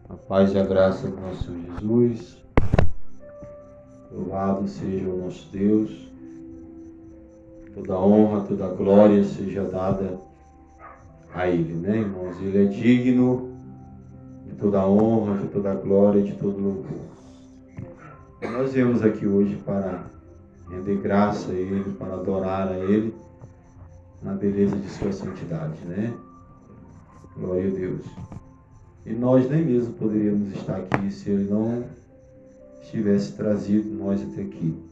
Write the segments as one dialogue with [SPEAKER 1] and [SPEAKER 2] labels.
[SPEAKER 1] A paz e a graça do nosso Senhor Jesus. Louvado seja o nosso Deus. Toda honra, toda glória seja dada a Ele, né, irmãos? Ele é digno de toda honra, de toda glória, de todo louvor. E nós viemos aqui hoje para render graça a Ele, para adorar a Ele na beleza de sua santidade, né? Glória a Deus. E nós nem mesmo poderíamos estar aqui se Ele não tivesse trazido nós até aqui.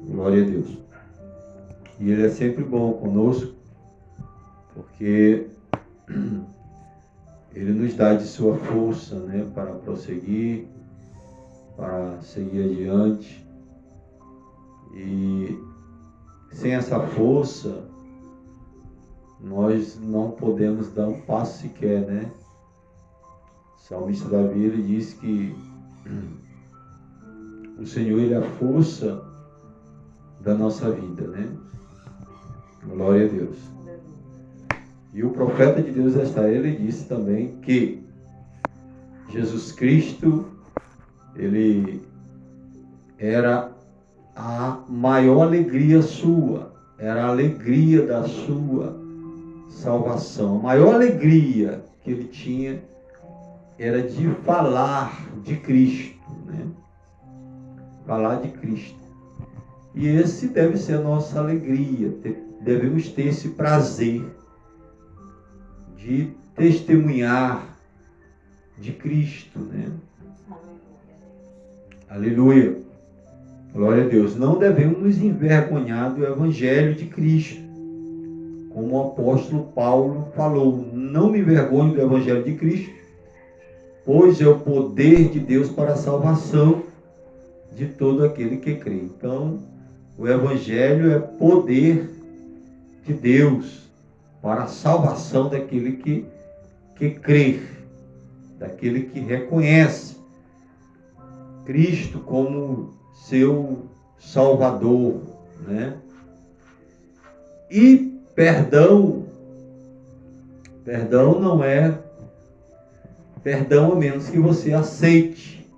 [SPEAKER 1] Glória a Deus. E Ele é sempre bom conosco, porque Ele nos dá de sua força, né, para prosseguir, para seguir adiante. E sem essa força, nós não podemos dar um passo sequer, né? O salmista Davi, ele diz que o Senhor, Ele é a força da nossa vida, né? Glória a Deus. E o profeta de Deus ele disse também que Jesus Cristo, Ele era a maior alegria sua, era a alegria da sua salvação. A maior alegria que Ele tinha era de falar de Cristo, né? Falar de Cristo. E esse deve ser a nossa alegria. Devemos ter esse prazer de testemunhar de Cristo, né? Aleluia. Glória a Deus. Não devemos nos envergonhar do Evangelho de Cristo. Como o apóstolo Paulo falou, não me envergonho do Evangelho de Cristo, pois é o poder de Deus para a salvação de todo aquele que crê. Então, o Evangelho é poder de Deus para a salvação daquele que crê, daquele que reconhece Cristo como seu Salvador, né? E perdão não é perdão a menos que você aceite,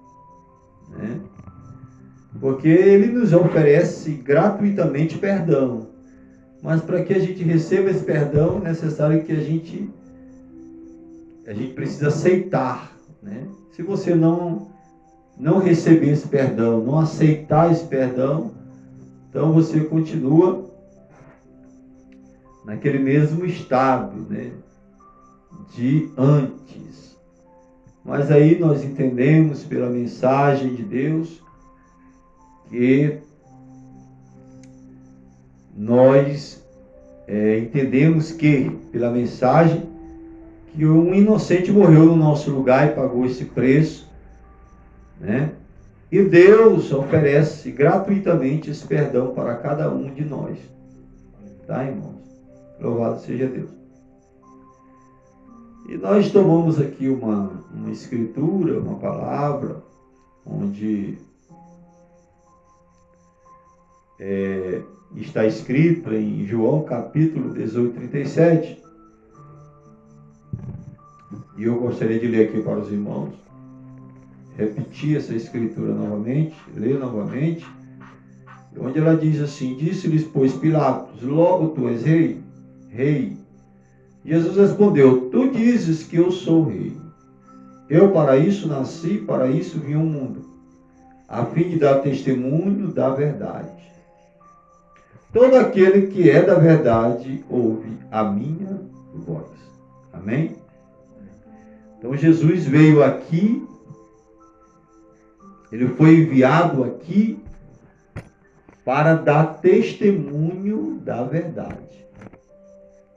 [SPEAKER 1] né? Porque Ele nos oferece gratuitamente perdão. Mas para que a gente receba esse perdão, é necessário que a gente precisa aceitar, né? Se você não receber esse perdão, não aceitar esse perdão, então você continua naquele mesmo estado, né, de antes. Mas aí nós entendemos pela mensagem de Deus que nós entendemos que, pela mensagem, que um inocente morreu no nosso lugar e pagou esse preço, né? E Deus oferece gratuitamente esse perdão para cada um de nós. Tá, irmãos? Louvado seja Deus. E nós tomamos aqui uma escritura, uma palavra, onde está escrito em João capítulo 18, 37. E eu gostaria de ler aqui para os irmãos, repetir essa escritura novamente, ler novamente, onde ela diz assim: disse-lhes, pois, Pilatos, logo tu és rei? Rei. Jesus respondeu: tu dizes que eu sou rei. Eu para isso nasci, para isso vim ao mundo, a fim de dar testemunho da verdade. Todo aquele que é da verdade ouve a minha voz. Amém? Então Jesus veio aqui, Ele foi enviado aqui para dar testemunho da verdade.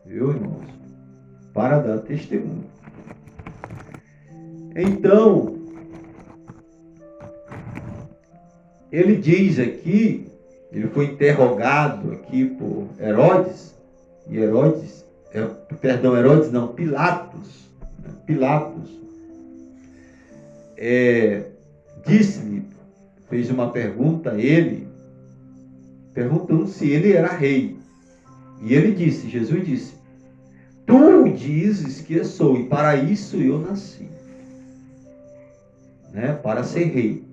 [SPEAKER 1] Viu, irmãos? Para dar testemunho. Então, ele diz aqui, ele foi interrogado aqui por Herodes, e Pilatos, disse-lhe, fez uma pergunta a ele, perguntando se ele era rei. E ele disse, Jesus disse: tu dizes que eu sou, e para isso eu nasci. né, para ser rei.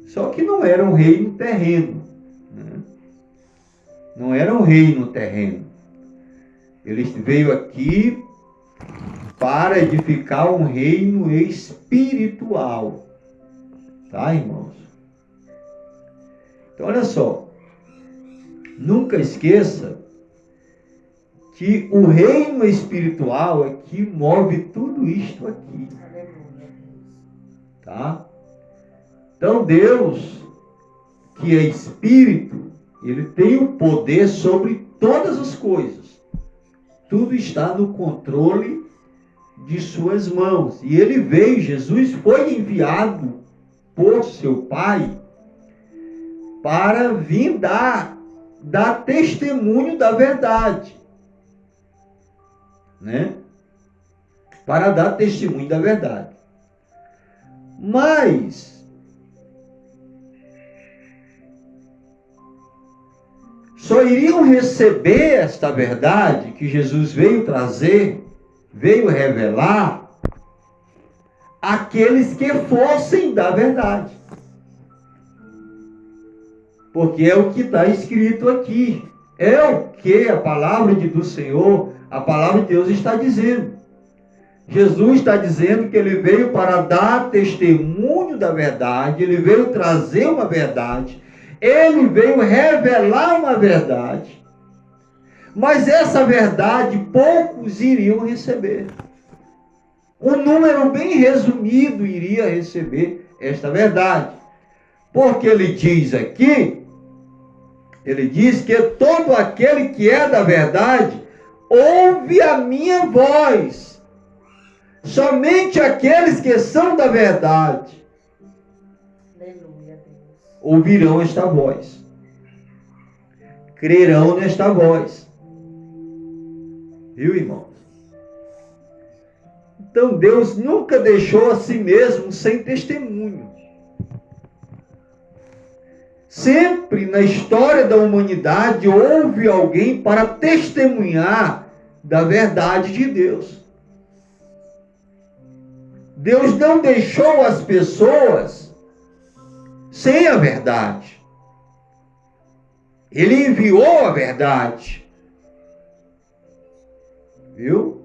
[SPEAKER 1] Só que não era um reino terreno, né? Não era um reino terreno. Ele veio aqui para edificar um reino espiritual. Tá, irmãos? Então, olha só. Nunca esqueça que o reino espiritual é que move tudo isto aqui. Tá? Então, Deus, que é espírito, ele tem o poder sobre todas as coisas. Tudo está no controle de suas mãos. E ele veio, Jesus foi enviado por seu Pai para vir dar testemunho da verdade, né? Para dar testemunho da verdade. Mas só iriam receber esta verdade que Jesus veio trazer, veio revelar, aqueles que fossem da verdade. Porque é o que está escrito aqui. É o que a palavra do Senhor, a palavra de Deus está dizendo. Jesus está dizendo que ele veio para dar testemunho da verdade, ele veio trazer uma verdade, ele veio revelar uma verdade. Mas essa verdade poucos iriam receber. Um número bem resumido iria receber esta verdade. Porque ele diz aqui, ele diz que todo aquele que é da verdade ouve a minha voz. Somente aqueles que são da verdade ouvirão esta voz. Crerão nesta voz. Viu, irmãos? Então Deus nunca deixou a si mesmo sem testemunho. Sempre na história da humanidade houve alguém para testemunhar da verdade de Deus. Deus não deixou as pessoas sem a verdade. Ele enviou a verdade. Viu?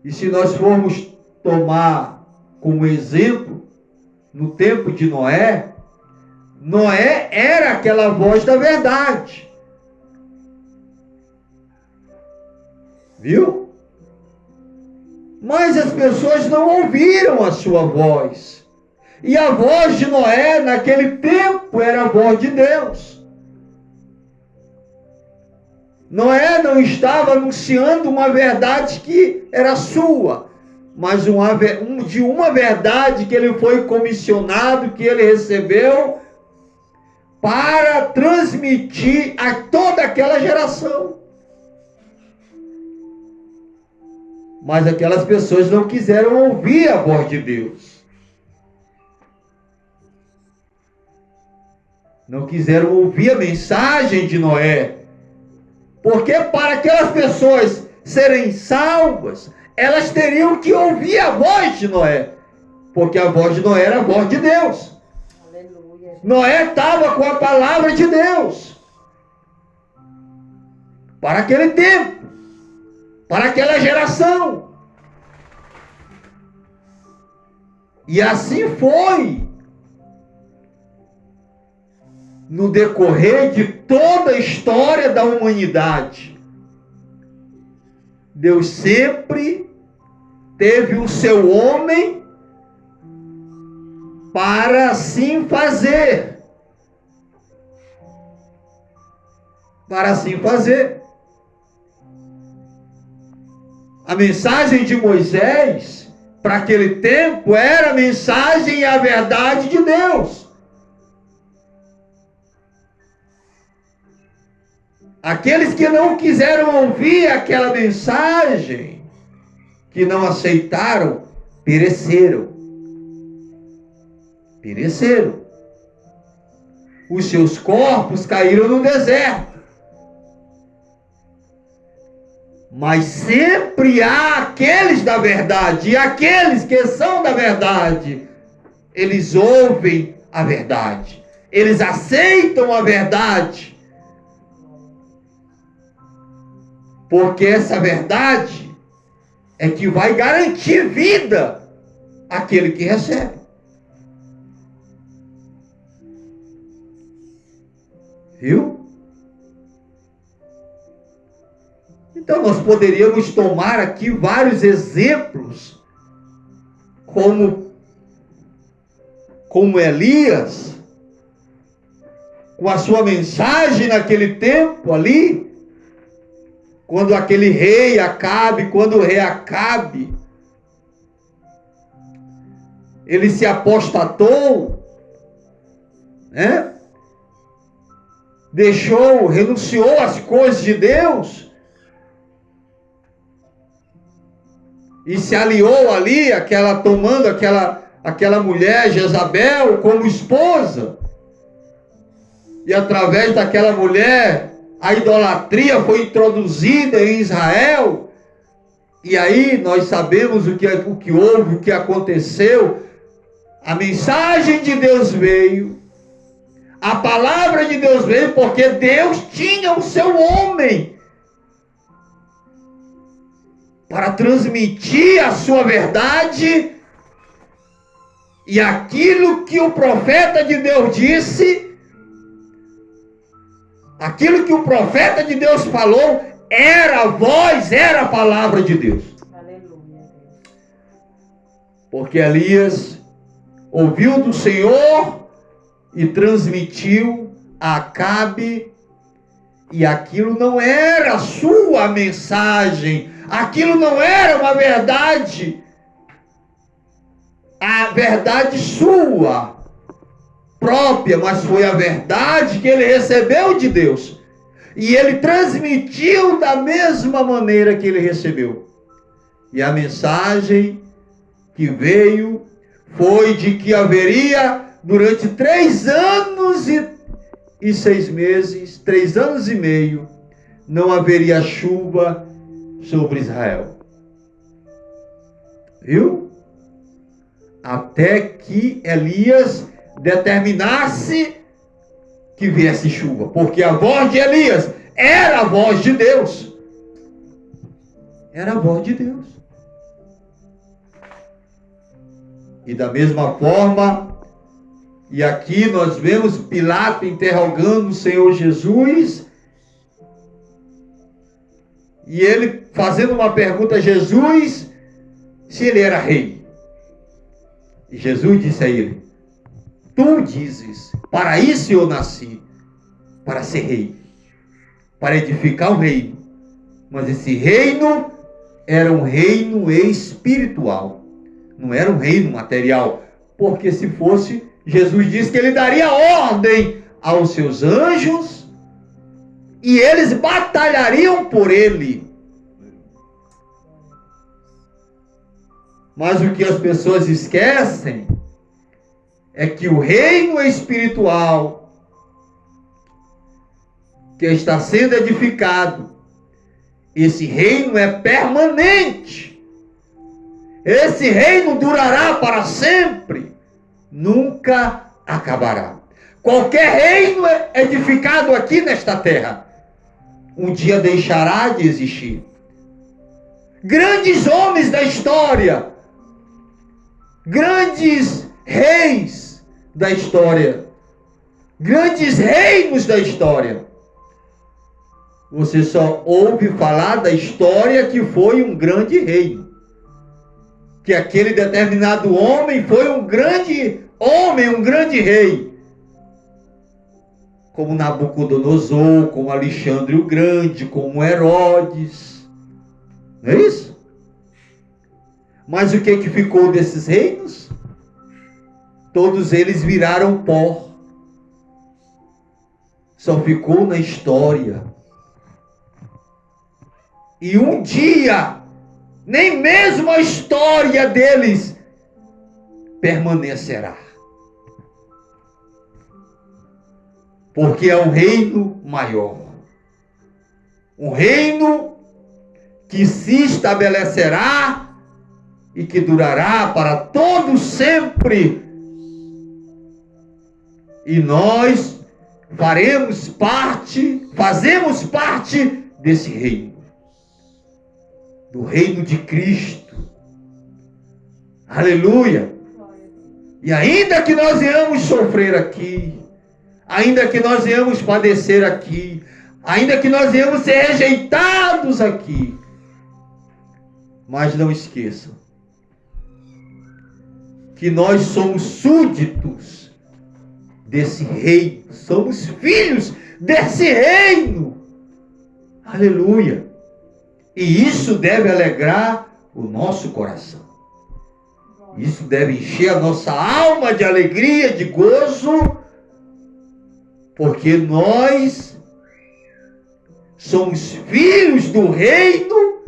[SPEAKER 1] E se nós formos tomar como exemplo, no tempo de Noé, Noé era aquela voz da verdade. Viu? Mas as pessoas não ouviram a sua voz. E a voz de Noé, naquele tempo, era a voz de Deus. Noé não estava anunciando uma verdade que era sua, mas de uma verdade que ele foi comissionado, que ele recebeu, para transmitir a toda aquela geração. Mas aquelas pessoas não quiseram ouvir a voz de Deus. Não quiseram ouvir a mensagem de Noé. Porque para aquelas pessoas serem salvas, elas teriam que ouvir a voz de Noé. Porque a voz de Noé era a voz de Deus. Aleluia. Noé estava com a palavra de Deus. Para aquele tempo. Para aquela geração. E assim foi. No decorrer de toda a história da humanidade. Deus sempre teve o seu homem para assim fazer. Para assim fazer. A mensagem de Moisés, para aquele tempo, era a mensagem e a verdade de Deus. Aqueles que não quiseram ouvir aquela mensagem, que não aceitaram, pereceram. Pereceram. Os seus corpos caíram no deserto. Mas sempre há aqueles da verdade, e aqueles que são da verdade, eles ouvem a verdade, eles aceitam a verdade, porque essa verdade é que vai garantir vida àquele que recebe. Viu? Então nós poderíamos tomar aqui vários exemplos, como Elias, com a sua mensagem naquele tempo ali, quando aquele rei Acabe, quando o rei Acabe, ele se apostatou, né? Renunciou às coisas de Deus, e se aliou ali, tomando aquela mulher, Jezabel, como esposa. E através daquela mulher, a idolatria foi introduzida em Israel. E aí nós sabemos o que houve, o que aconteceu. A mensagem de Deus veio, a palavra de Deus veio, porque Deus tinha o seu homem para transmitir a sua verdade, e aquilo que o profeta de Deus disse, aquilo que o profeta de Deus falou, era a voz, era a palavra de Deus. Aleluia. Porque Elias ouviu do Senhor e transmitiu a Acabe, e aquilo não era a sua mensagem, aquilo não era uma verdade, a verdade sua própria, mas foi a verdade que ele recebeu de Deus. E ele transmitiu da mesma maneira que ele recebeu. E a mensagem que veio foi de que haveria durante 3 anos e 6 meses, 3 anos e meio, não haveria chuva sobre Israel. Viu? Até que Elias determinasse que viesse chuva, porque a voz de Elias era a voz de Deus. Era a voz de Deus. E da mesma forma, e aqui nós vemos Pilato interrogando o Senhor Jesus, e ele fazendo uma pergunta a Jesus, se ele era rei. E Jesus disse a ele: tu dizes, para isso eu nasci, para ser rei, para edificar um reino. Mas esse reino era um reino espiritual, não era um reino material, porque se fosse, Jesus disse que ele daria ordem aos seus anjos e eles batalhariam por ele. Mas o que as pessoas esquecem é que o reino espiritual que está sendo edificado, esse reino é permanente. Esse reino durará para sempre, nunca acabará. Qualquer reino edificado aqui nesta terra, um dia deixará de existir. Grandes homens da história, grandes reis da história, grandes reinos da história, você só ouve falar da história que foi um grande reino, que aquele determinado homem foi um grande homem, um grande rei, como Nabucodonosor, como Alexandre o Grande, como Herodes. Não é isso? Mas o que ficou desses reinos? Todos eles viraram pó. Só ficou na história. E um dia, nem mesmo a história deles permanecerá. Porque é um reino maior. Um reino que se estabelecerá e que durará para todo sempre. E nós fazemos parte desse reino, do reino de Cristo. Aleluia! E ainda que nós venhamos sofrer aqui, ainda que nós venhamos padecer aqui, ainda que nós venhamos ser rejeitados aqui, mas não esqueçam que nós somos súditos desse reino, somos filhos desse reino. Aleluia! E isso deve alegrar o nosso coração. Isso deve encher a nossa alma de alegria, de gozo, porque nós somos filhos do reino,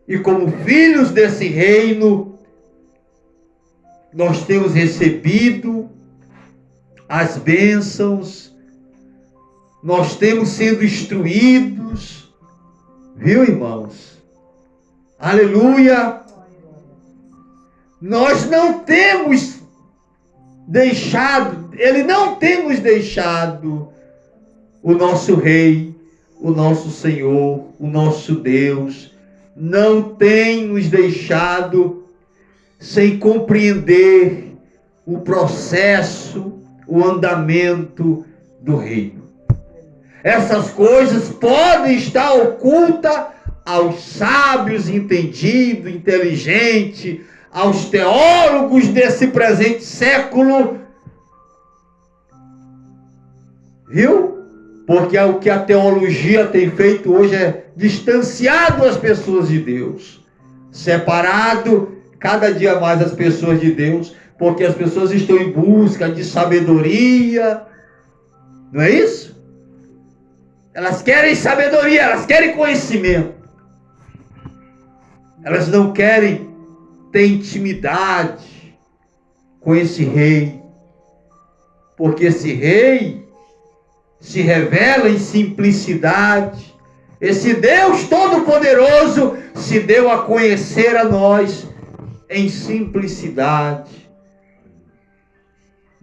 [SPEAKER 1] e como filhos desse reino, nós temos recebido as bênçãos, nós temos sido instruídos, viu, irmãos? Aleluia! Nós não temos deixado, Ele não tem nos deixado o nosso Rei, o nosso Senhor, o nosso Deus, não tem nos deixado sem compreender o processo, o andamento do reino. Essas coisas podem estar ocultas aos sábios, entendidos, inteligentes, aos teólogos desse presente século, viu? Porque o que a teologia tem feito hoje é distanciado as pessoas de Deus, separado cada dia mais as pessoas de Deus, porque as pessoas estão em busca de sabedoria, não é isso? Elas querem sabedoria, elas querem conhecimento, elas não querem ter intimidade com esse rei, porque esse rei se revela em simplicidade. Esse Deus Todo-Poderoso se deu a conhecer a nós em simplicidade.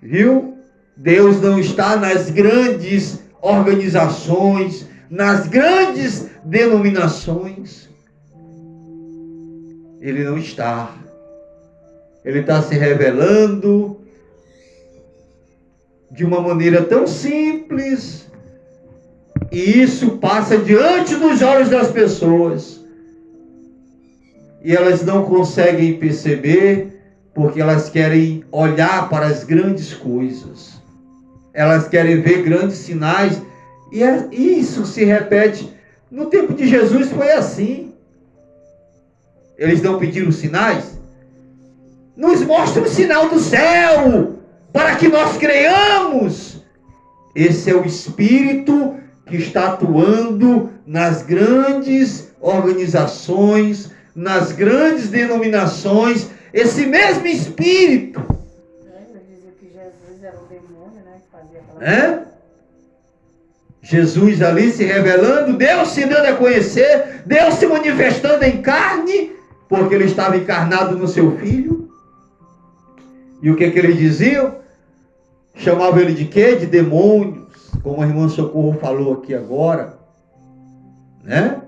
[SPEAKER 1] Viu? Deus não está nas grandes organizações, nas grandes denominações. Ele não está. Ele está se revelando de uma maneira tão simples, e isso passa diante dos olhos das pessoas, e elas não conseguem perceber, porque elas querem olhar para as grandes coisas, elas querem ver grandes sinais, e isso se repete. No tempo de Jesus foi assim. Eles não pediram sinais? Nos mostra o sinal do céu, para que nós creiamos. Esse é o Espírito que está atuando nas grandes organizações, nas grandes denominações. Esse mesmo Espírito.
[SPEAKER 2] Eu dizia que Jesus era o demônio, né? Que fazia aquela
[SPEAKER 1] Jesus ali se revelando, Deus se dando a conhecer, Deus se manifestando em carne, porque ele estava encarnado no seu Filho. E o que eles diziam? Chamavam ele de quê? De demônios, como a irmã Socorro falou aqui agora, né?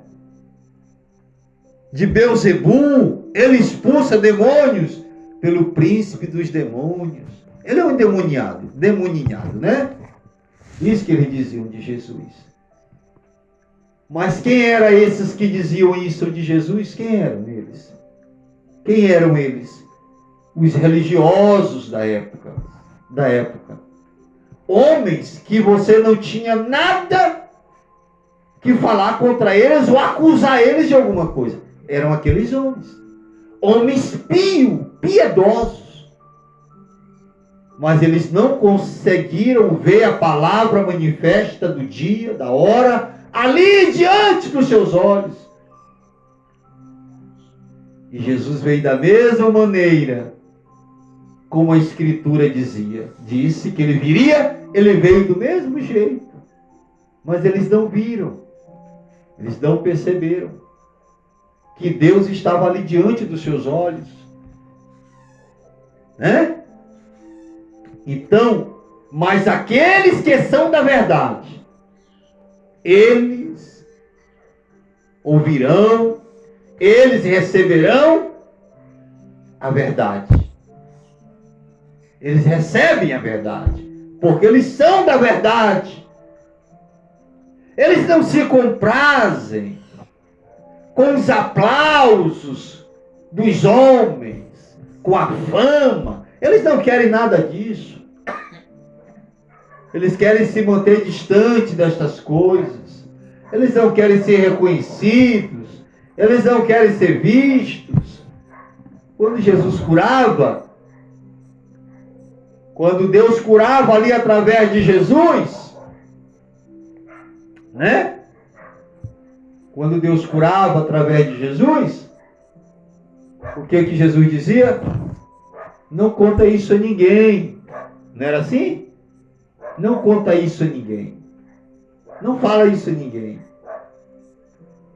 [SPEAKER 1] De Beelzebul, ele expulsa demônios pelo príncipe dos demônios. Ele é um endemoniado, demoninhado, né? Isso que eles diziam de Jesus. Mas quem eram esses que diziam isso de Jesus? Quem eram eles? Quem eram eles? Os religiosos da época. Homens que você não tinha nada que falar contra eles ou acusar eles de alguma coisa. Eram aqueles homens. Homens piedosos. Mas eles não conseguiram ver a palavra manifesta do dia, da hora, ali diante dos seus olhos. E Jesus veio da mesma maneira como a Escritura dizia. Disse que ele viria, ele veio do mesmo jeito. Mas eles não viram. Eles não perceberam.
[SPEAKER 3] que Deus estava ali diante dos seus olhos. Né? Então, mas aqueles que são da verdade, eles ouvirão, eles receberão a verdade. Eles recebem a verdade, porque eles são da verdade. Eles não se comprazem com os aplausos dos homens, com a fama. Eles não querem nada disso. Eles querem se manter distante destas coisas. Eles não querem ser reconhecidos. Eles não querem ser vistos. Quando Jesus curava, quando Deus curava ali através de Jesus, né? Quando Deus curava através de Jesus, o que Jesus dizia? Não conta isso a ninguém. Não era assim? Não conta isso a ninguém. Não fala isso a ninguém.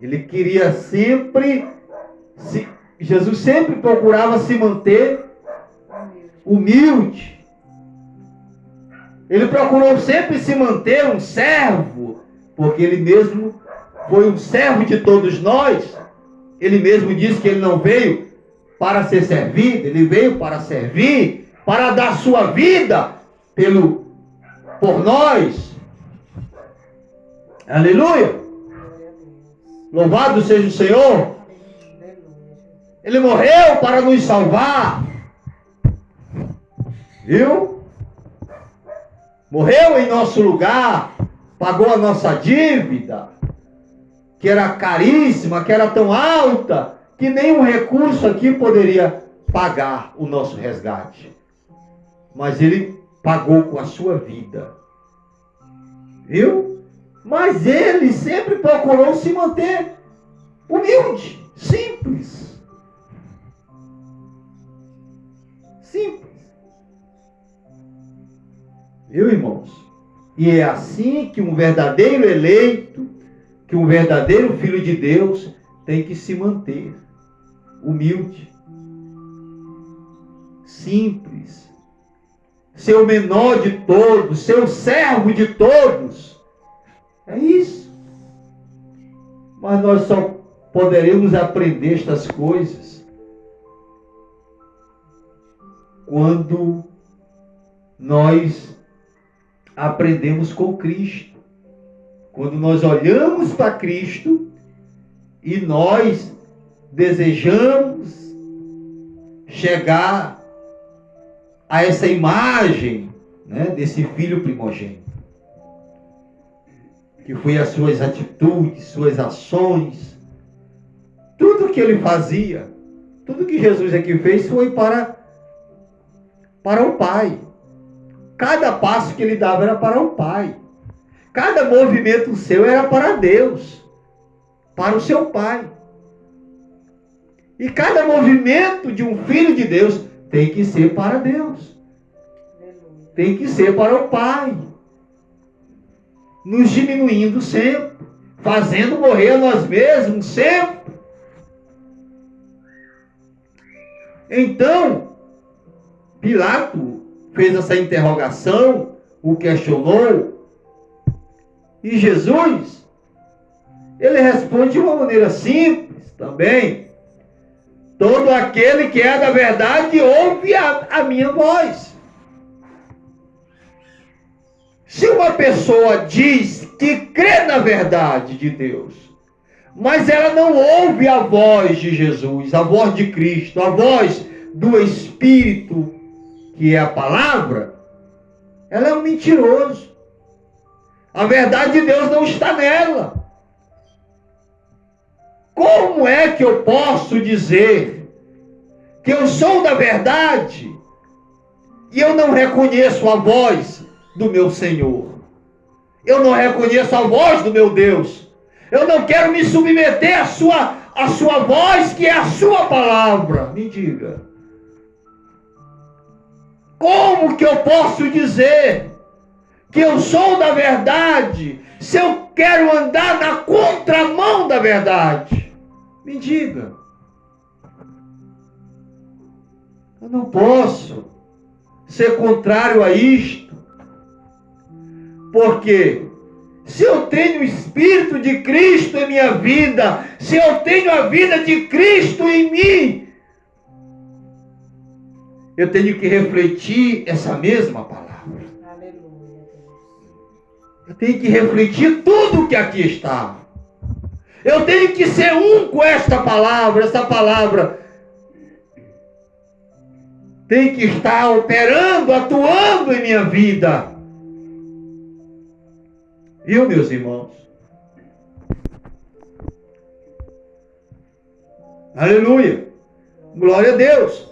[SPEAKER 3] Ele queria sempre, Jesus sempre procurava se manter humilde. Ele procurou sempre se manter um servo, porque ele mesmo foi um servo de todos nós. Ele mesmo disse que ele não veio para ser servido, ele veio para servir, para dar sua vida por nós. Aleluia! Louvado seja o Senhor! Ele morreu para nos salvar. Viu? Morreu em nosso lugar, pagou a nossa dívida, que era caríssima, que era tão alta, que nenhum recurso aqui poderia pagar o nosso resgate. Mas ele pagou com a sua vida. Viu? Mas ele sempre procurou se manter humilde, simples. Simples. Viu, irmãos? E é assim que um verdadeiro eleito, que um verdadeiro filho de Deus tem que se manter humilde, simples, ser o menor de todos, ser o servo de todos. É isso. Mas nós só poderemos aprender estas coisas quando nós aprendemos com Cristo. Quando nós olhamos para Cristo e nós desejamos chegar a essa imagem, né, desse filho primogênito, que foi as suas atitudes, suas ações, tudo que ele fazia, tudo que Jesus aqui fez foi para o Pai. Cada passo que ele dava era para o Pai. Cada movimento seu era para Deus, para o seu Pai. E cada movimento de um filho de Deus tem que ser para Deus. Tem que ser para o Pai. Nos diminuindo sempre, fazendo morrer a nós mesmos sempre. Então, Pilato fez essa interrogação, o questionou, e Jesus, ele responde de uma maneira simples também. Todo aquele que é da verdade ouve a minha voz. Se uma pessoa diz que crê na verdade de Deus, mas ela não ouve a voz de Jesus, a voz de Cristo, a voz do Espírito, que é a palavra, ela é um mentiroso. A verdade de Deus não está nela. Como é que eu posso dizer que eu sou da verdade e eu não reconheço a voz do meu Senhor? Eu não reconheço a voz do meu Deus. Eu não quero me submeter à sua voz, que é a sua palavra. Me diga. Como que eu posso dizer que eu sou da verdade se eu quero andar na contramão da verdade? Me diga. Eu não posso ser contrário a isto. Porque se eu tenho o Espírito de Cristo em minha vida, se eu tenho a vida de Cristo em mim, eu tenho que refletir essa mesma palavra.
[SPEAKER 2] Aleluia, Deus.
[SPEAKER 3] Eu tenho que refletir tudo que aqui está. Eu tenho que ser um com esta palavra. Essa palavra tem que estar operando, atuando em minha vida. Viu, meus irmãos? Aleluia. Glória a Deus.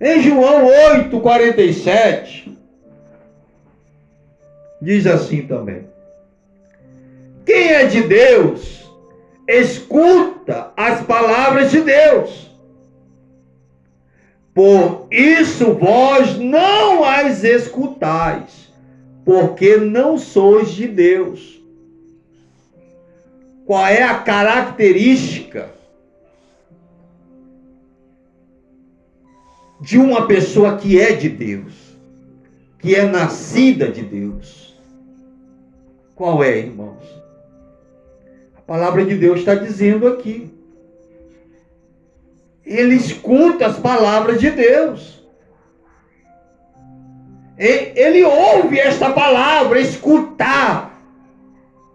[SPEAKER 3] Em João 8:47, diz assim também: quem é de Deus, escuta as palavras de Deus. Por isso vós não as escutais, porque não sois de Deus. Qual é a característica de uma pessoa que é de Deus, que é nascida de Deus? Qual é, irmãos? A palavra de Deus está dizendo aqui. Ele escuta as palavras de Deus. Ele ouve esta palavra, escutar.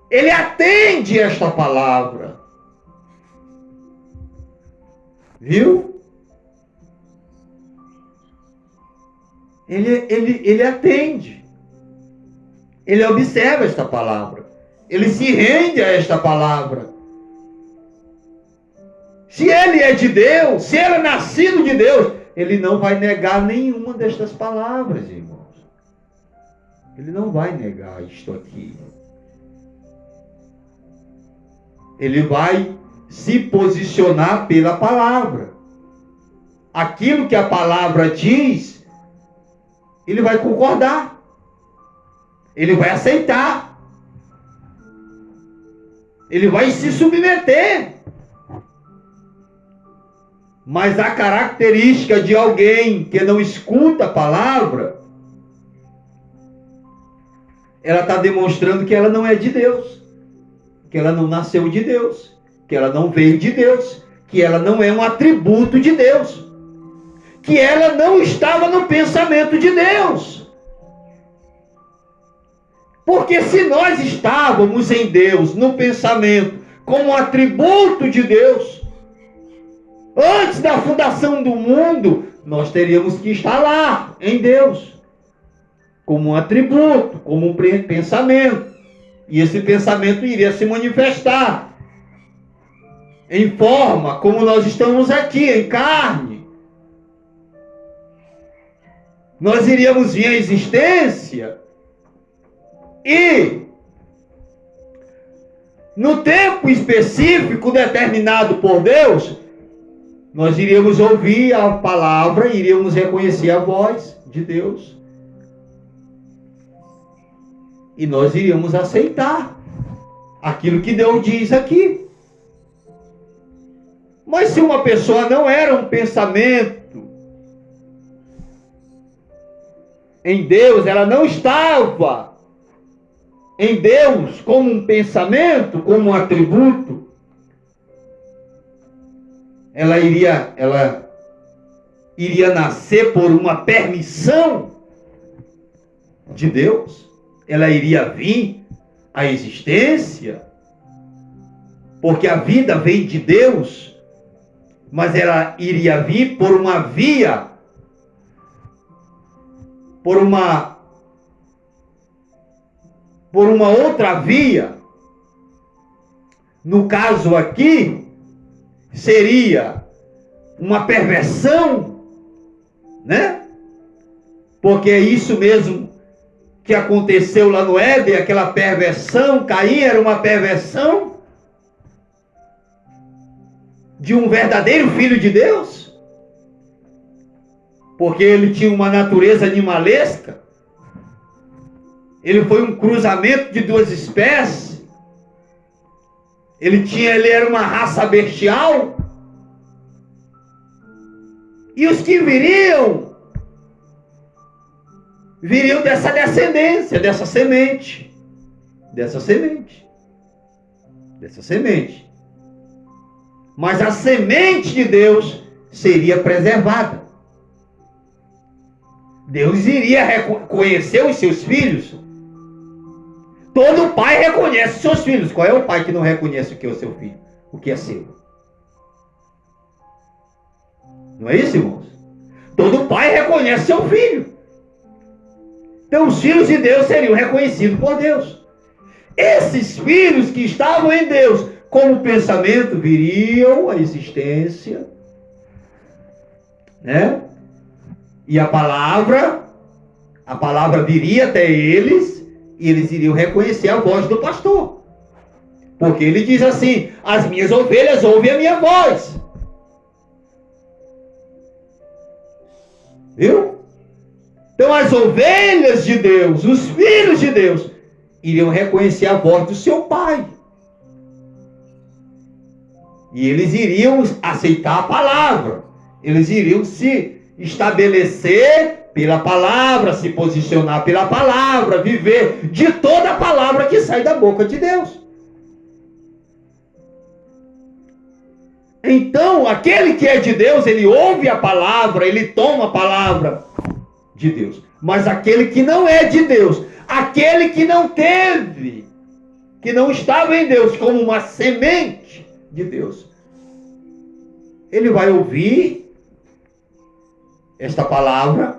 [SPEAKER 3] Ele atende esta palavra. Viu? Ele atende. Ele observa esta palavra. Ele se rende a esta palavra. Se ele é de Deus, se ele é nascido de Deus, ele não vai negar nenhuma destas palavras, irmãos. Ele não vai negar isto aqui. Ele vai se posicionar pela palavra. Aquilo que a palavra diz, ele vai concordar. Ele vai aceitar. Ele vai se submeter. Mas a característica de alguém que não escuta a palavra, ela está demonstrando que ela não é de Deus, que ela não nasceu de Deus, que ela não veio de Deus, que ela não é um atributo de Deus, que ela não estava no pensamento de Deus. Porque se nós estávamos em Deus, no pensamento, como um atributo de Deus, antes da fundação do mundo, nós teríamos que estar lá, em Deus, como um atributo, como um pensamento. E esse pensamento iria se manifestar em forma, como nós estamos aqui, em carne. Nós iríamos vir à existência e, no tempo específico determinado por Deus, nós iríamos ouvir a palavra, iríamos reconhecer a voz de Deus. E nós iríamos aceitar aquilo que Deus diz aqui. Mas se uma pessoa não era um pensamento em Deus, ela não estava em Deus como um pensamento, como um atributo, ela iria nascer por uma permissão de Deus. Ela iria vir à existência, porque a vida vem de Deus, mas ela iria vir por uma via, por uma outra via. No caso aqui, seria uma perversão, né? Porque é isso mesmo que aconteceu lá no Éden, aquela perversão. Caim era uma perversão de um verdadeiro filho de Deus, porque ele tinha uma natureza animalesca. Ele foi um cruzamento de duas espécies. Ele era uma raça bestial. E os que viriam dessa descendência, dessa semente. Mas a semente de Deus seria preservada. Deus iria reconhecer os seus filhos. Todo pai reconhece os seus filhos. Qual é o pai que não reconhece o que é o seu filho? O que é seu? Não é isso, irmãos? Todo pai reconhece seu filho. Então os filhos de Deus seriam reconhecidos por Deus. Esses filhos que estavam em Deus, como pensamento, viriam à existência, né? E a palavra viria até eles, e eles iriam reconhecer a voz do pastor. Porque ele diz assim: as minhas ovelhas ouvem a minha voz. Viu? Então as ovelhas de Deus, os filhos de Deus, iriam reconhecer a voz do seu pai. E eles iriam aceitar a palavra. Eles iriam se estabelecer pela palavra, se posicionar pela palavra, viver de toda a palavra que sai da boca de Deus. Então, aquele que é de Deus, ele ouve a palavra, ele toma a palavra de Deus. Mas aquele que não é de Deus, aquele que não teve, que não estava em Deus como uma semente de Deus, ele vai ouvir esta palavra,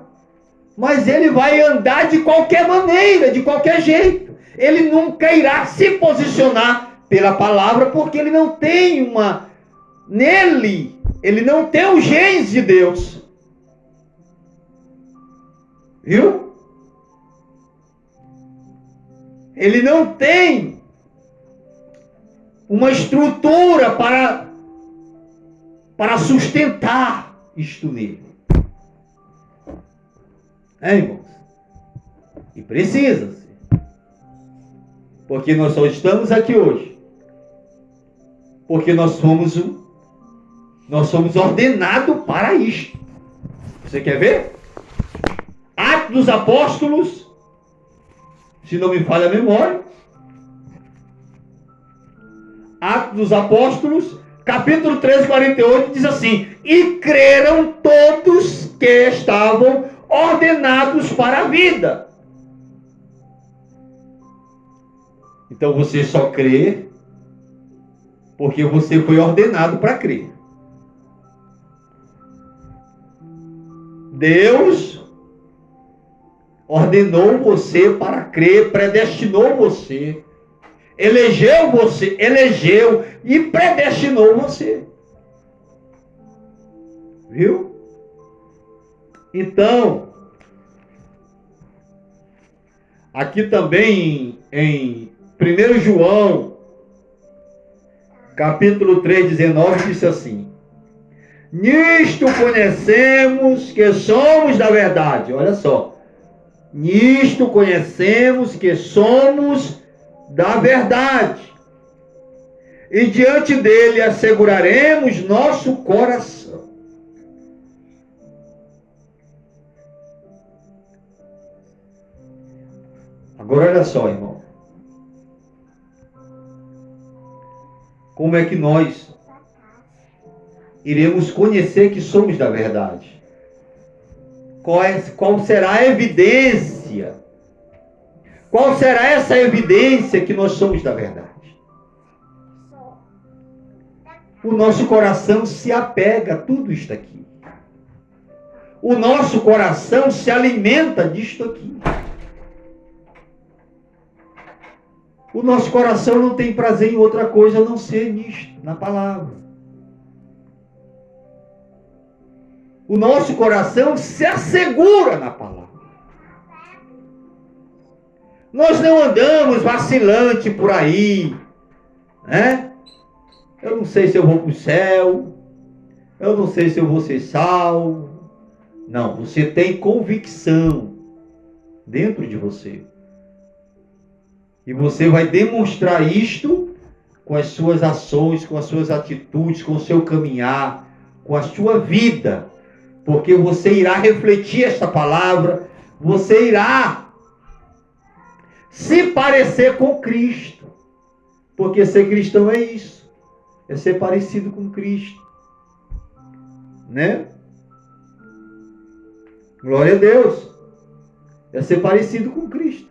[SPEAKER 3] mas ele vai andar de qualquer maneira, de qualquer jeito. Ele nunca irá se posicionar pela palavra, porque ele não tem nele, ele não tem os genes de Deus. Viu? Ele não tem uma estrutura para sustentar isto nele. Irmãos? E precisa-se. Porque nós só estamos aqui hoje porque nós somos ordenados para isto. Você quer ver? Atos dos Apóstolos, se não me falha a memória. Atos dos Apóstolos, capítulo 13, 48, diz assim: e creram todos que estavam ordenados para a vida. Então você só crê porque você foi ordenado para crer. Deus ordenou você para crer, predestinou você, elegeu e predestinou você. Viu? Então, aqui também em 1 João, capítulo 3, 19, diz assim: nisto conhecemos que somos da verdade. Olha só. Nisto conhecemos que somos da verdade. E diante dele asseguraremos nosso coração. Agora olha só, irmão. Como é que nós iremos conhecer que somos da verdade? Qual será a evidência? Qual será essa evidência que nós somos da verdade? O nosso coração se apega a tudo isto aqui. O nosso coração se alimenta disto aqui. O nosso coração não tem prazer em outra coisa a não ser nisto, na palavra. O nosso coração se assegura na palavra. Nós não andamos vacilante por aí, né? Eu não sei se eu vou para o céu, eu não sei se eu vou ser salvo. Não, você tem convicção dentro de você. E você vai demonstrar isto com as suas ações, com as suas atitudes, com o seu caminhar, com a sua vida, porque você irá refletir esta palavra, você irá se parecer com Cristo, porque ser cristão é isso, é ser parecido com Cristo, né? Glória a Deus, é ser parecido com Cristo,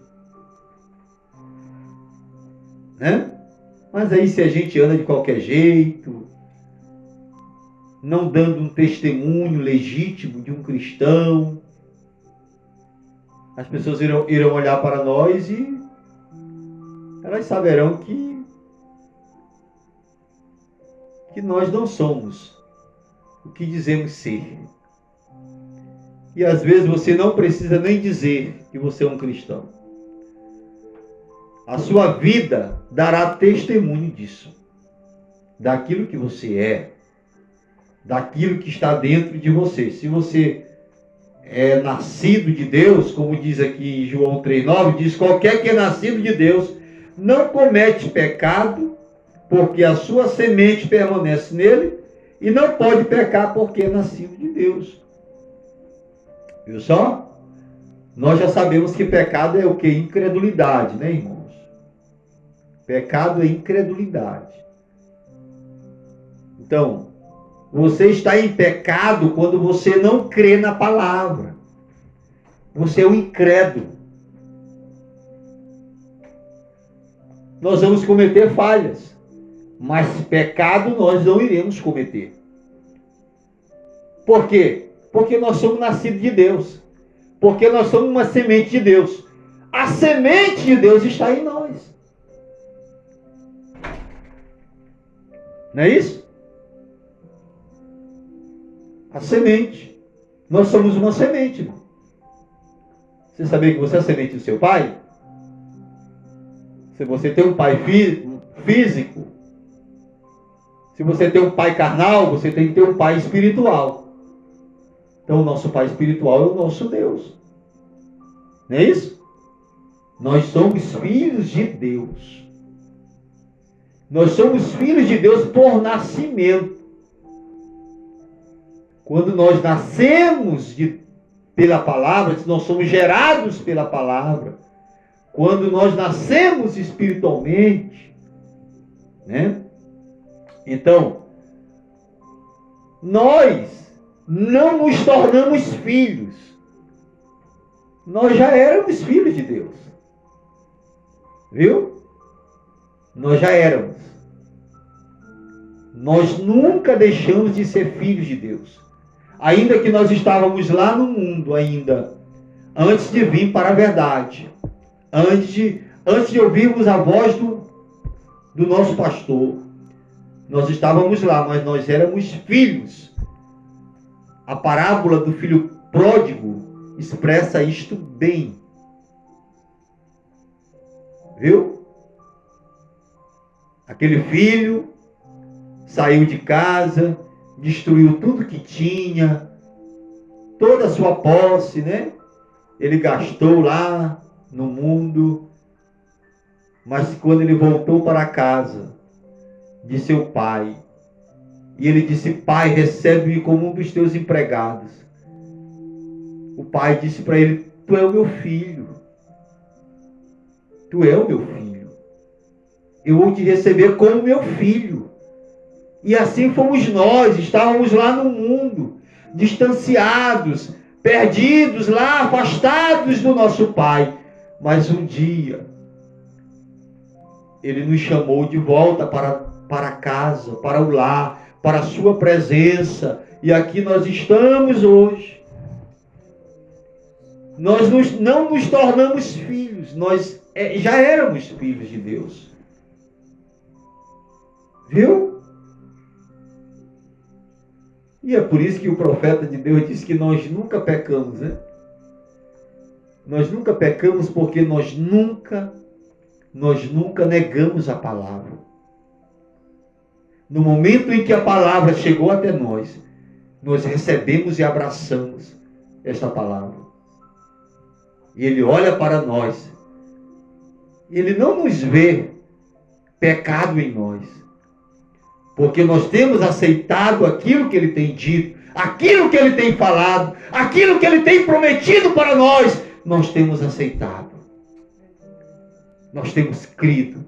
[SPEAKER 3] né? Mas aí se a gente anda de qualquer jeito, não dando um testemunho legítimo de um cristão, as pessoas irão olhar para nós e elas saberão que nós não somos o que dizemos ser. E às vezes você não precisa nem dizer que você é um cristão. A sua vida dará testemunho disso, daquilo que você é, daquilo que está dentro de você. Se você é nascido de Deus, como diz aqui em João 3,9, diz: qualquer que é nascido de Deus não comete pecado, porque a sua semente permanece nele, e não pode pecar porque é nascido de Deus. Viu só? Nós já sabemos que pecado é o que? Incredulidade, né, irmãos? Pecado é incredulidade. Então, você está em pecado quando você não crê na palavra. Você é um incrédulo. Nós vamos cometer falhas, mas pecado nós não iremos cometer. Por quê? Porque nós somos nascidos de Deus. Porque nós somos uma semente de Deus. A semente de Deus está em nós. Não é isso? A semente. Nós somos uma semente, irmão. Você sabia que você é a semente do seu pai? Se você tem um pai físico, se você tem um pai carnal, você tem que ter um pai espiritual. Então o nosso pai espiritual é o nosso Deus. Não é isso? Nós somos filhos de Deus. Nós somos filhos de Deus por nascimento. Quando nós nascemos pela palavra, nós somos gerados pela palavra. Quando nós nascemos espiritualmente, né? Então, nós não nos tornamos filhos. Nós já éramos filhos de Deus. Viu? Nós já éramos. Nós nunca deixamos de ser filhos de Deus. Ainda que nós estávamos lá no mundo ainda, antes de vir para a verdade. Antes de ouvirmos a voz do nosso pastor. Nós estávamos lá, mas nós éramos filhos. A parábola do filho pródigo expressa isto bem. Viu? Aquele filho saiu de casa, destruiu tudo que tinha, toda a sua posse, né? Ele gastou lá no mundo, mas quando ele voltou para casa de seu pai, e ele disse: pai, recebe-me como um dos teus empregados. O pai disse para ele: tu é o meu filho. Tu é o meu filho. Eu vou te receber como meu filho. E assim fomos nós, estávamos lá no mundo, distanciados, perdidos lá, afastados do nosso pai. Mas um dia, ele nos chamou de volta para casa, para o lar, para a sua presença. E aqui nós estamos hoje. Nós não nos tornamos filhos, nós já éramos filhos de Deus. Viu? E é por isso que o profeta de Deus disse que nós nunca pecamos, né? Nós nunca pecamos porque nós nunca negamos a palavra. No momento em que a palavra chegou até nós recebemos e abraçamos esta palavra. E ele olha para nós. Ele não nos vê pecado em nós. Porque nós temos aceitado aquilo que Ele tem dito, aquilo que Ele tem falado, aquilo que Ele tem prometido para nós. Nós temos aceitado. Nós temos crido.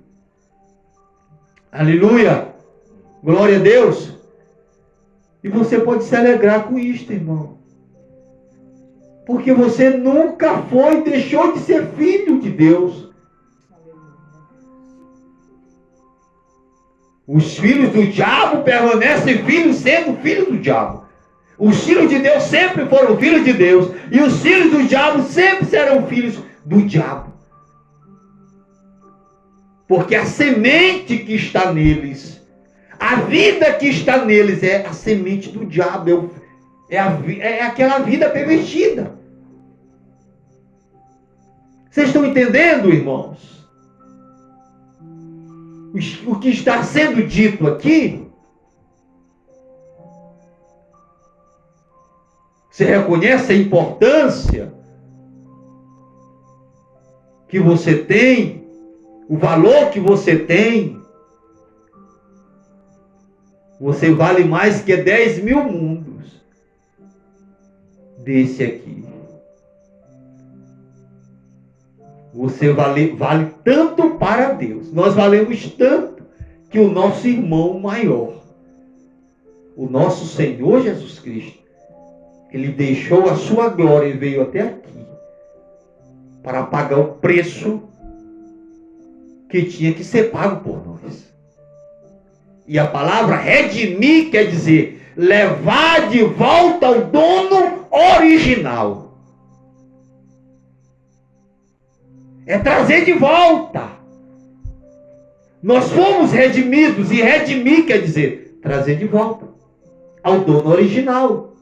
[SPEAKER 3] Aleluia! Glória a Deus! E você pode se alegrar com isto, irmão. Porque você nunca foi, deixou de ser filho de Deus. Os filhos do diabo permanecem filhos sendo filhos do diabo. Os filhos de Deus sempre foram filhos de Deus. E os filhos do diabo sempre serão filhos do diabo. Porque a semente que está neles, a vida que está neles é a semente do diabo. É aquela vida pervertida. Vocês estão entendendo, irmãos? O que está sendo dito aqui, você reconhece a importância que você tem, o valor que você tem? Você vale mais que 10 mil mundos desse aqui. Você vale tanto para Deus. Nós valemos tanto que o nosso irmão maior, o nosso Senhor Jesus Cristo, Ele deixou a sua glória e veio até aqui para pagar o preço que tinha que ser pago por nós. E a palavra redimir quer dizer levar de volta ao dono original. É trazer de volta. Nós fomos redimidos, e redimir quer dizer trazer de volta ao dono original.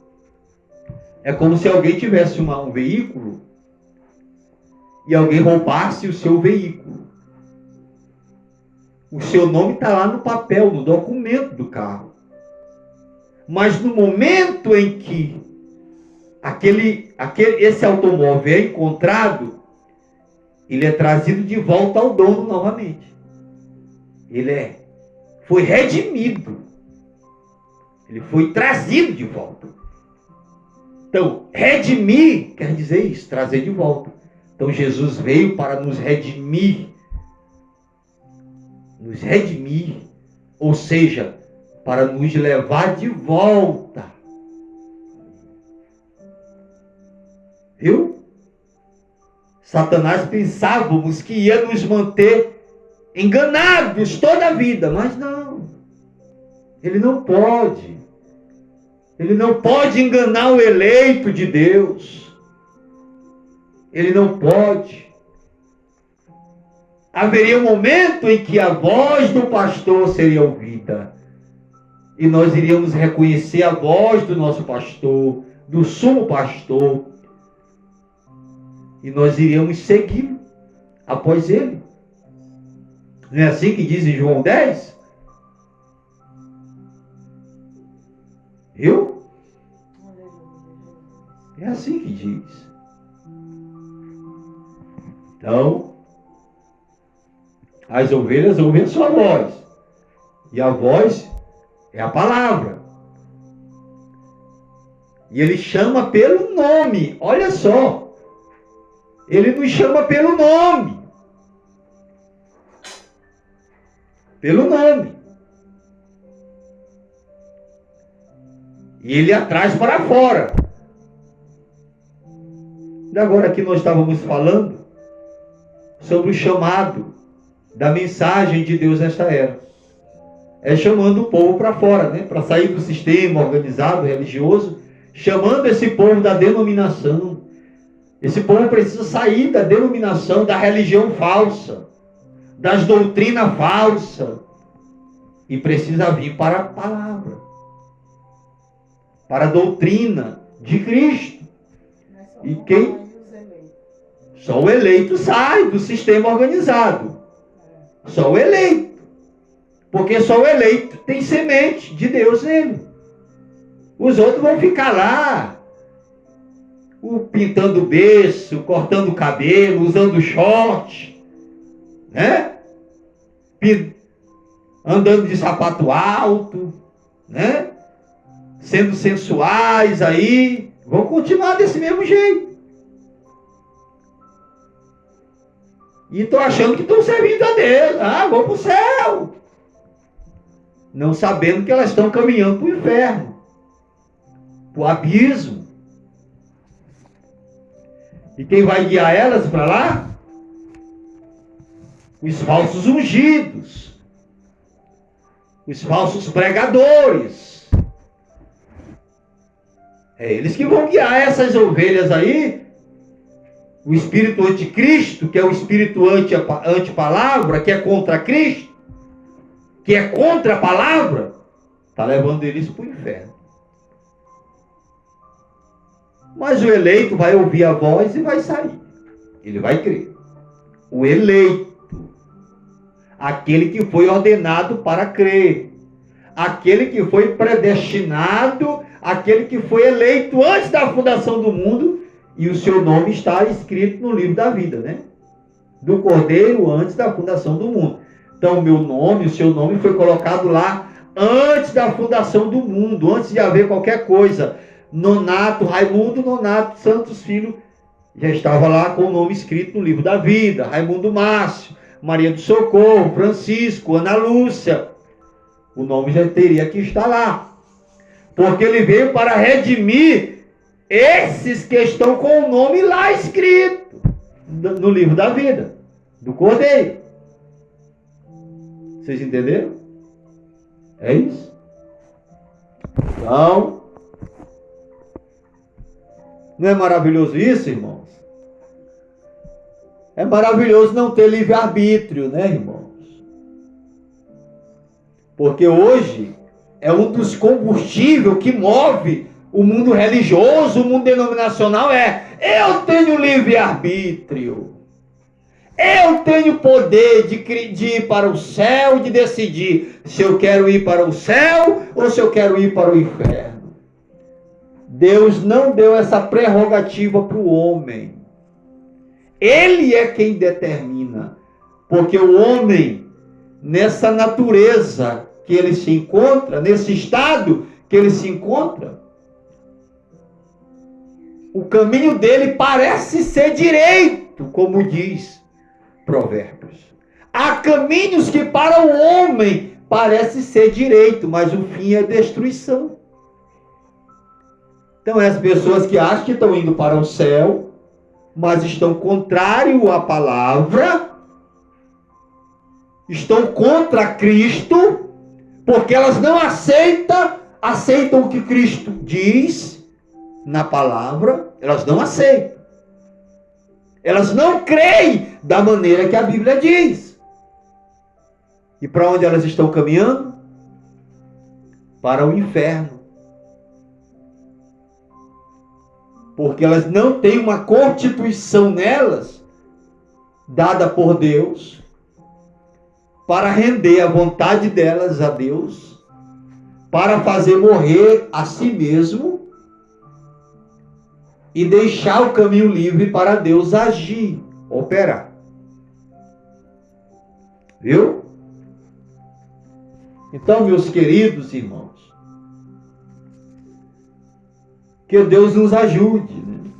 [SPEAKER 3] É como se alguém tivesse um veículo e alguém roubasse o seu veículo. O seu nome está lá no papel, no documento do carro. Mas no momento em que esse automóvel é encontrado, ele é trazido de volta ao dono novamente. Foi redimido. Ele foi trazido de volta. Então, redimir quer dizer isso, trazer de volta. Então, Jesus veio para nos redimir. Nos redimir. Ou seja, para nos levar de volta. Viu? Satanás pensávamos que ia nos manter enganados toda a vida, mas não. Ele não pode. Ele não pode enganar o eleito de Deus. Ele não pode. Haveria um momento em que a voz do pastor seria ouvida. E nós iríamos reconhecer a voz do nosso pastor, do sumo pastor. E nós iríamos seguir após ele. Não é assim que diz em João 10? Viu? É assim que diz. Então, as ovelhas ouvem a sua voz. E a voz é a palavra. E ele chama pelo nome. Olha só. Ele nos chama pelo nome. Pelo nome. E ele atrás para fora. E agora que nós estávamos falando sobre o chamado da mensagem de Deus nesta era. É chamando o povo para fora, né? Para sair do sistema organizado, religioso, chamando esse povo da denominação. Esse povo precisa sair da denominação, da religião falsa, das doutrinas falsas, e precisa vir para a palavra, para a doutrina de Cristo. E quem? Só o eleito sai do sistema organizado. Só o eleito. Porque só o eleito tem semente de Deus nele. Os outros vão ficar lá, pintando o berço, cortando o cabelo, usando short, né? andando de sapato alto, né? Sendo sensuais aí, vão continuar desse mesmo jeito. E estão achando que estão servindo a Deus. Ah, vou para o céu. Não sabendo que elas estão caminhando para o inferno, para o abismo. E quem vai guiar elas para lá? Os falsos ungidos, os falsos pregadores. É eles que vão guiar essas ovelhas aí. O espírito anticristo, que é o espírito anti-palavra, que é contra Cristo, que é contra a palavra, está levando eles para o inferno. Mas o eleito vai ouvir a voz e vai sair. Ele vai crer. O eleito, aquele que foi ordenado para crer, aquele que foi predestinado, aquele que foi eleito antes da fundação do mundo, e o seu nome está escrito no livro da vida, né? Do Cordeiro antes da fundação do mundo. Então, o meu nome, o seu nome foi colocado lá antes da fundação do mundo, antes de haver qualquer coisa. Nonato, Raimundo Nonato Santos Filho, já estava lá com o nome escrito no livro da vida. Raimundo Márcio, Maria do Socorro, Francisco, Ana Lúcia. O nome já teria que estar lá. Porque ele veio para redimir esses que estão com o nome lá escrito no livro da vida, do Cordeiro. Vocês entenderam? É isso. Então, não é maravilhoso isso, irmãos? É maravilhoso não ter livre-arbítrio, né, irmãos? Porque hoje é um dos combustíveis que move o mundo religioso, o mundo denominacional. Eu tenho livre-arbítrio. Eu tenho poder de ir para o céu e de decidir se eu quero ir para o céu ou se eu quero ir para o inferno. Deus não deu essa prerrogativa para o homem. Ele é quem determina. Porque o homem, nessa natureza que ele se encontra, nesse estado que ele se encontra, o caminho dele parece ser direito, como diz Provérbios. Há caminhos que para o homem parece ser direito, mas o fim é destruição. Então, as pessoas que acham que estão indo para o céu, mas estão contrário à palavra, estão contra Cristo, porque elas não aceitam o que Cristo diz na palavra, elas não aceitam. Elas não creem da maneira que a Bíblia diz. E para onde elas estão caminhando? Para o inferno. Porque elas não têm uma constituição nelas, dada por Deus, para render a vontade delas a Deus, para fazer morrer a si mesmo, e deixar o caminho livre para Deus agir, operar. Viu? Então, meus queridos irmãos, que Deus nos ajude, né,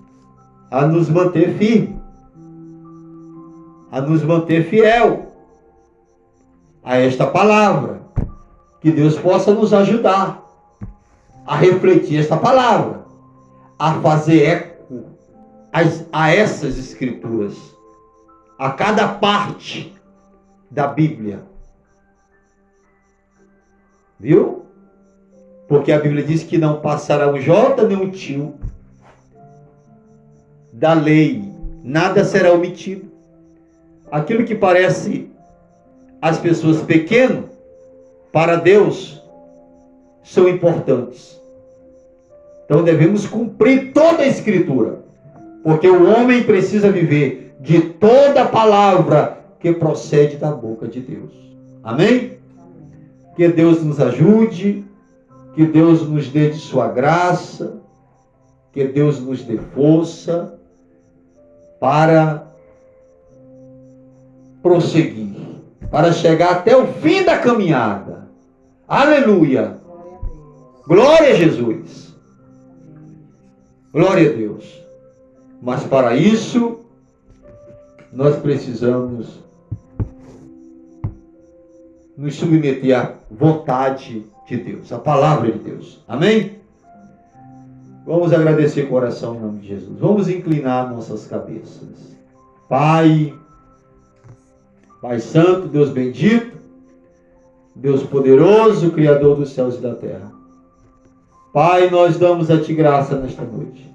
[SPEAKER 3] a nos manter firme, a nos manter fiel a esta palavra. Que Deus possa nos ajudar a refletir esta palavra, a fazer eco a essas escrituras, a cada parte da Bíblia. Viu? Porque a Bíblia diz que não passará um jota nem um tio da lei, nada será omitido. Aquilo que parece às pessoas pequeno, para Deus são importantes. Então devemos cumprir toda a Escritura, porque o homem precisa viver de toda a palavra que procede da boca de Deus. Amém? Que Deus nos ajude, que Deus nos dê de sua graça, que Deus nos dê força para prosseguir. para chegar até o fim da caminhada. Aleluia!
[SPEAKER 2] Glória a Deus.
[SPEAKER 3] Glória a Jesus! Glória a Deus! Mas para isso, nós precisamos nos submeter à vontade de Deus, à palavra de Deus. Amém? Vamos agradecer com oração em nome de Jesus. Vamos inclinar nossas cabeças. Pai Santo, Deus bendito, Deus poderoso, Criador dos céus e da terra. Pai, nós damos a Ti graça nesta noite.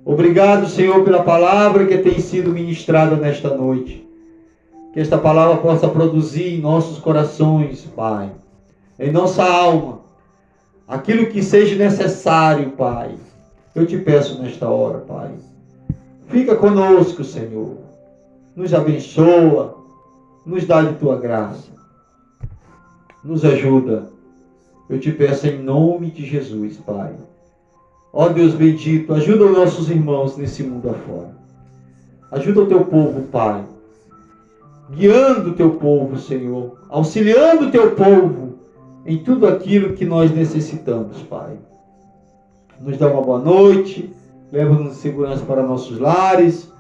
[SPEAKER 3] Obrigado, Senhor, pela palavra que tem sido ministrada nesta noite. Que esta palavra possa produzir em nossos corações, Pai, em nossa alma, aquilo que seja necessário, Pai. Eu te peço nesta hora, Pai. Fica conosco, Senhor. Nos abençoa. Nos dá de Tua graça. Nos ajuda. Eu te peço em nome de Jesus, Pai. Ó Deus bendito, ajuda os nossos irmãos nesse mundo afora. Ajuda o Teu povo, Pai. Guiando o Teu povo, Senhor. Auxiliando o Teu povo em tudo aquilo que nós necessitamos, Pai. Nos dá uma boa noite. Leva-nos em segurança para nossos lares.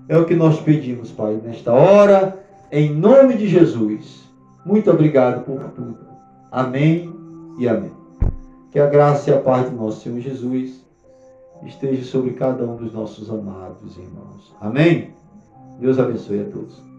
[SPEAKER 3] É o que nós pedimos, Pai, nesta hora. Em nome de Jesus. Muito obrigado por tudo. Amém e amém. Que a graça e a paz do nosso Senhor Jesus esteja sobre cada um dos nossos amados irmãos. Amém? Deus abençoe a todos.